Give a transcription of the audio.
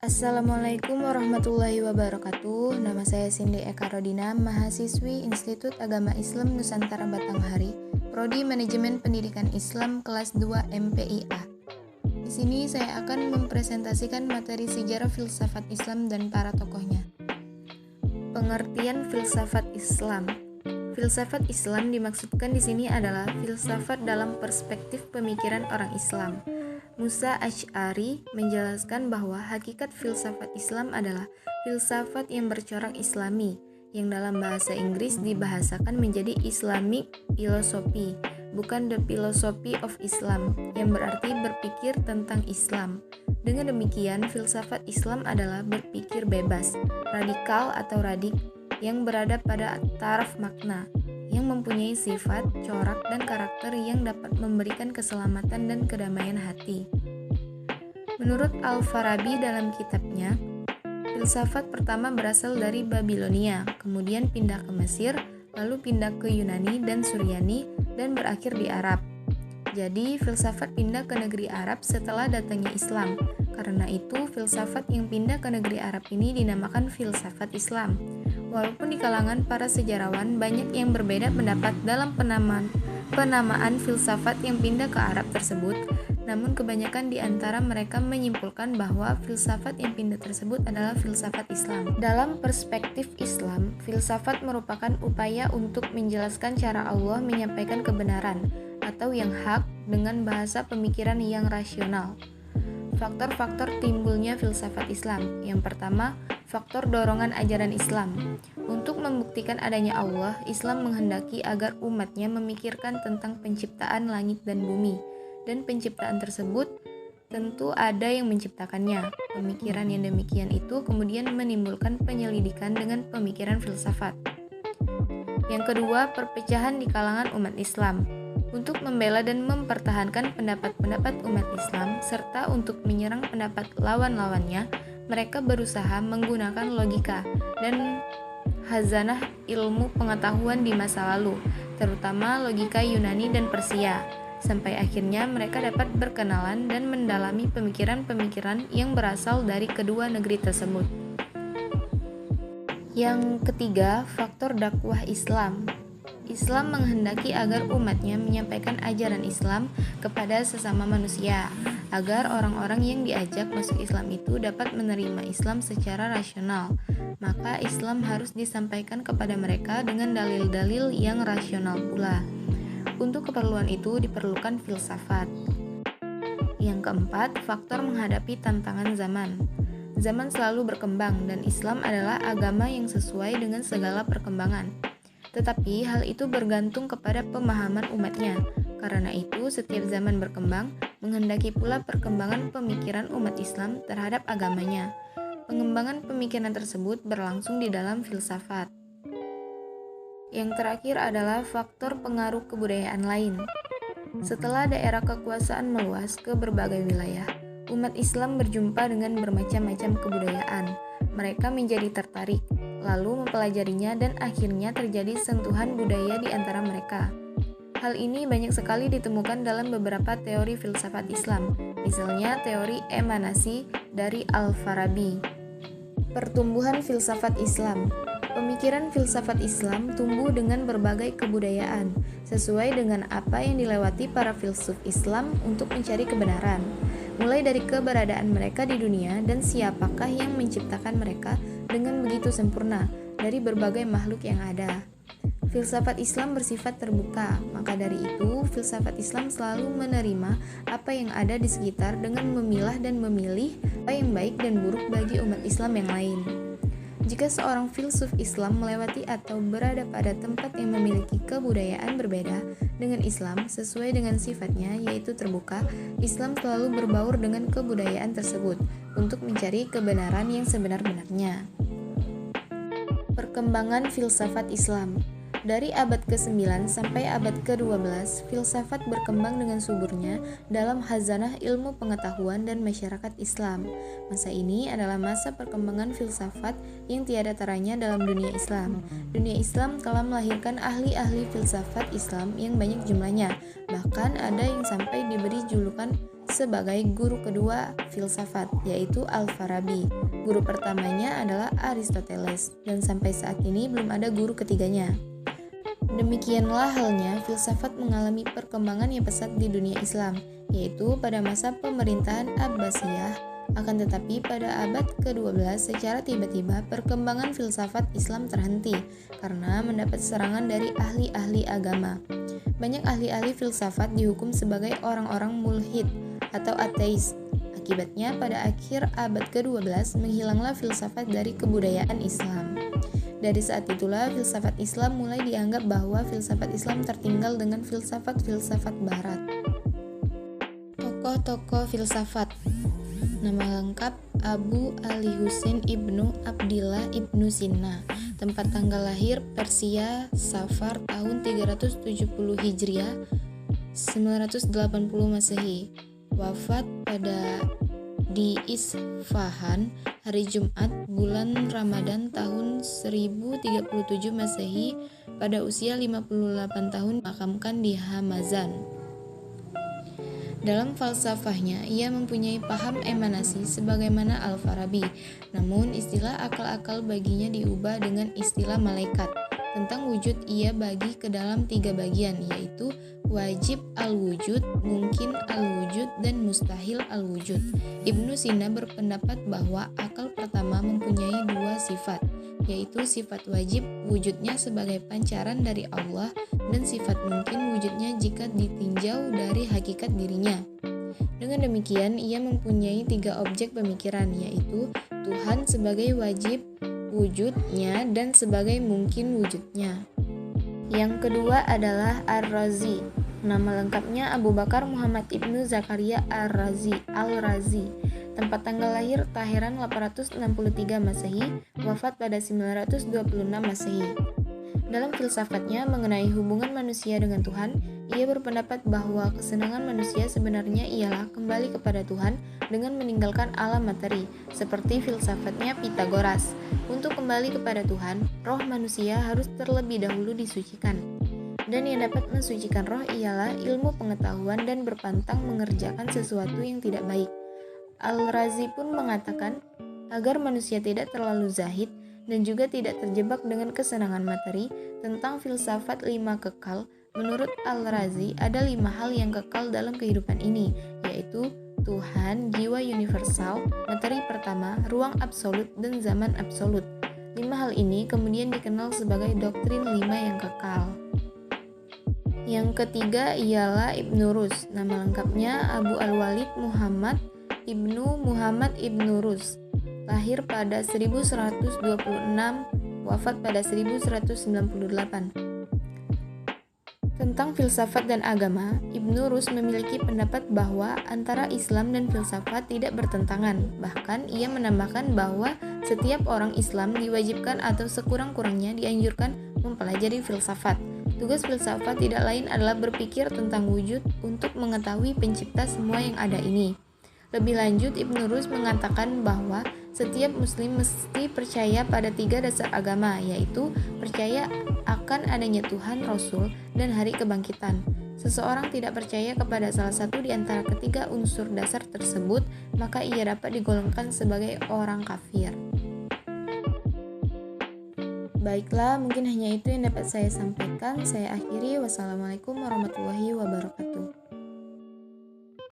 Assalamualaikum warahmatullahi wabarakatuh. Nama saya Cindy Eka Rodina, mahasiswi Institut Agama Islam Nusantara Batanghari, Prodi Manajemen Pendidikan Islam kelas 2 MPIA. Di sini saya akan mempresentasikan materi sejarah filsafat Islam dan para tokohnya. Pengertian filsafat Islam. Filsafat Islam dimaksudkan di sini adalah filsafat dalam perspektif pemikiran orang Islam. Musa Asy'ari menjelaskan bahwa hakikat filsafat Islam adalah filsafat yang bercorak Islami, yang dalam bahasa Inggris dibahasakan menjadi Islamic philosophy, bukan the philosophy of Islam, yang berarti berpikir tentang Islam. Dengan demikian, filsafat Islam adalah berpikir bebas, radikal atau radik, yang berada pada taraf makna, yang mempunyai sifat, corak, dan karakter yang dapat memberikan keselamatan dan kedamaian hati. Menurut Al-Farabi dalam kitabnya, filsafat pertama berasal dari Babilonia, kemudian pindah ke Mesir, lalu pindah ke Yunani dan Suryani, dan berakhir di Arab. Jadi, filsafat pindah ke negeri Arab setelah datangnya Islam. Karena itu, filsafat yang pindah ke negeri Arab ini dinamakan filsafat Islam. Walaupun di kalangan para sejarawan banyak yang berbeda pendapat dalam penamaan filsafat yang pindah ke Arab tersebut, namun kebanyakan di antara mereka menyimpulkan bahwa filsafat yang pindah tersebut adalah filsafat Islam. Dalam perspektif Islam, filsafat merupakan upaya untuk menjelaskan cara Allah menyampaikan kebenaran atau yang hak dengan bahasa pemikiran yang rasional. Faktor-faktor timbulnya filsafat Islam. Yang pertama, faktor dorongan ajaran Islam. Untuk membuktikan adanya Allah, Islam menghendaki agar umatnya memikirkan tentang penciptaan langit dan bumi. Dan penciptaan tersebut tentu ada yang menciptakannya. Pemikiran yang demikian itu kemudian menimbulkan penyelidikan dengan pemikiran filsafat. Yang kedua, perpecahan di kalangan umat Islam. Untuk membela dan mempertahankan pendapat-pendapat umat Islam, serta untuk menyerang pendapat lawan-lawannya, mereka berusaha menggunakan logika dan khazanah ilmu pengetahuan di masa lalu, terutama logika Yunani dan Persia, sampai akhirnya mereka dapat berkenalan dan mendalami pemikiran-pemikiran yang berasal dari kedua negeri tersebut. Yang ketiga, faktor dakwah Islam. Islam menghendaki agar umatnya menyampaikan ajaran Islam kepada sesama manusia, agar orang-orang yang diajak masuk Islam itu dapat menerima Islam secara rasional. Maka Islam harus disampaikan kepada mereka dengan dalil-dalil yang rasional pula. Untuk keperluan itu diperlukan filsafat. Yang keempat, faktor menghadapi tantangan zaman. Zaman selalu berkembang dan Islam adalah agama yang sesuai dengan segala perkembangan. Tetapi hal itu bergantung kepada pemahaman umatnya. Karena itu, setiap zaman berkembang, menghendaki pula perkembangan pemikiran umat Islam terhadap agamanya. Pengembangan pemikiran tersebut berlangsung di dalam filsafat. Yang terakhir adalah faktor pengaruh kebudayaan lain. Setelah daerah kekuasaan meluas ke berbagai wilayah, umat Islam berjumpa dengan bermacam-macam kebudayaan. Mereka menjadi tertarik, lalu mempelajarinya dan akhirnya terjadi sentuhan budaya di antara mereka. Hal ini banyak sekali ditemukan dalam beberapa teori filsafat Islam, misalnya teori emanasi dari Al-Farabi. Pertumbuhan filsafat Islam. Pemikiran filsafat Islam tumbuh dengan berbagai kebudayaan, sesuai dengan apa yang dilewati para filsuf Islam untuk mencari kebenaran, mulai dari keberadaan mereka di dunia dan siapakah yang menciptakan mereka dengan begitu sempurna dari berbagai makhluk yang ada. Filsafat Islam bersifat terbuka, maka dari itu filsafat Islam selalu menerima apa yang ada di sekitar dengan memilah dan memilih apa yang baik dan buruk bagi umat Islam yang lain. Jika seorang filsuf Islam melewati atau berada pada tempat yang memiliki kebudayaan berbeda dengan Islam sesuai dengan sifatnya yaitu terbuka, Islam selalu berbaur dengan kebudayaan tersebut untuk mencari kebenaran yang sebenar-benarnya. Perkembangan filsafat Islam. Dari abad ke-9 sampai abad ke-12, filsafat berkembang dengan suburnya dalam khazanah ilmu pengetahuan dan masyarakat Islam. Masa ini adalah masa perkembangan filsafat yang tiada taranya dalam dunia Islam. Dunia Islam telah melahirkan ahli-ahli filsafat Islam yang banyak jumlahnya. Bahkan ada yang sampai diberi julukan sebagai guru kedua filsafat, yaitu Al-Farabi. Guru pertamanya adalah Aristoteles, dan sampai saat ini belum ada guru ketiganya. Demikianlah halnya filsafat mengalami perkembangan yang pesat di dunia Islam, yaitu pada masa pemerintahan Abbasiyah. Akan tetapi pada abad ke-12 secara tiba-tiba perkembangan filsafat Islam terhenti karena mendapat serangan dari ahli-ahli agama. Banyak ahli-ahli filsafat dihukum sebagai orang-orang mulhid atau ateis. Akibatnya pada akhir abad ke-12 menghilanglah filsafat dari kebudayaan Islam. Dari saat itulah filsafat Islam mulai dianggap bahwa filsafat Islam tertinggal dengan filsafat-filsafat barat. Tokoh-tokoh filsafat. Nama lengkap Abu Ali Husain ibnu Abdillah ibnu Sina. Tempat tanggal lahir Persia, Safar tahun 370 Hijriah, 980 Masehi. Wafat pada di Isfahan hari Jumat bulan Ramadan tahun 1037 Masehi pada usia 58 tahun, makamkan di Hamazan. Dalam falsafahnya, ia mempunyai paham emanasi sebagaimana Al-Farabi, namun istilah akal-akal baginya diubah dengan istilah malaikat. Tentang wujud ia bagi ke dalam 3 bagian, yaitu wajib al-wujud, mungkin al-wujud, dan mustahil al-wujud. Ibnu Sina berpendapat bahwa akal pertama mempunyai 2 sifat, yaitu sifat wajib wujudnya sebagai pancaran dari Allah dan sifat mungkin wujudnya jika ditinjau dari hakikat dirinya. Dengan demikian, ia mempunyai 3 objek pemikiran, yaitu Tuhan sebagai wajib wujudnya dan sebagai mungkin wujudnya. Yang kedua adalah Ar-Razi. Nama lengkapnya Abu Bakar Muhammad ibnu Zakaria Al-Razi. Tempat tanggal lahir Teheran 863 Masehi, wafat pada 926 Masehi. Dalam filsafatnya mengenai hubungan manusia dengan Tuhan, ia berpendapat bahwa kesenangan manusia sebenarnya ialah kembali kepada Tuhan dengan meninggalkan alam materi, seperti filsafatnya Pitagoras. Untuk kembali kepada Tuhan, roh manusia harus terlebih dahulu disucikan. Dan yang dapat mensucikan roh ialah ilmu pengetahuan dan berpantang mengerjakan sesuatu yang tidak baik. Al-Razi pun mengatakan, agar manusia tidak terlalu zahid dan juga tidak terjebak dengan kesenangan materi. Tentang filsafat 5 kekal, menurut Al-Razi ada 5 hal yang kekal dalam kehidupan ini, yaitu Tuhan, jiwa universal, materi pertama, ruang absolut, dan zaman absolut. 5 hal ini kemudian dikenal sebagai doktrin 5 yang kekal. Yang ketiga ialah Ibnu Rus. Nama lengkapnya Abu Al-Walid Muhammad ibnu Rus. Lahir pada 1126, wafat pada 1198. Tentang filsafat dan agama, Ibnu Rus memiliki pendapat bahwa antara Islam dan filsafat tidak bertentangan. Bahkan ia menambahkan bahwa setiap orang Islam diwajibkan atau sekurang-kurangnya dianjurkan mempelajari filsafat. Tugas filsafat tidak lain adalah berpikir tentang wujud untuk mengetahui pencipta semua yang ada ini. Lebih lanjut, Ibnu Rus mengatakan bahwa setiap muslim mesti percaya pada 3 dasar agama, yaitu percaya akan adanya Tuhan, Rasul, dan hari kebangkitan. Seseorang tidak percaya kepada salah satu di antara ketiga unsur dasar tersebut, maka ia dapat digolongkan sebagai orang kafir. Baiklah, mungkin hanya itu yang dapat saya sampaikan. Saya akhiri. Wassalamualaikum warahmatullahi wabarakatuh.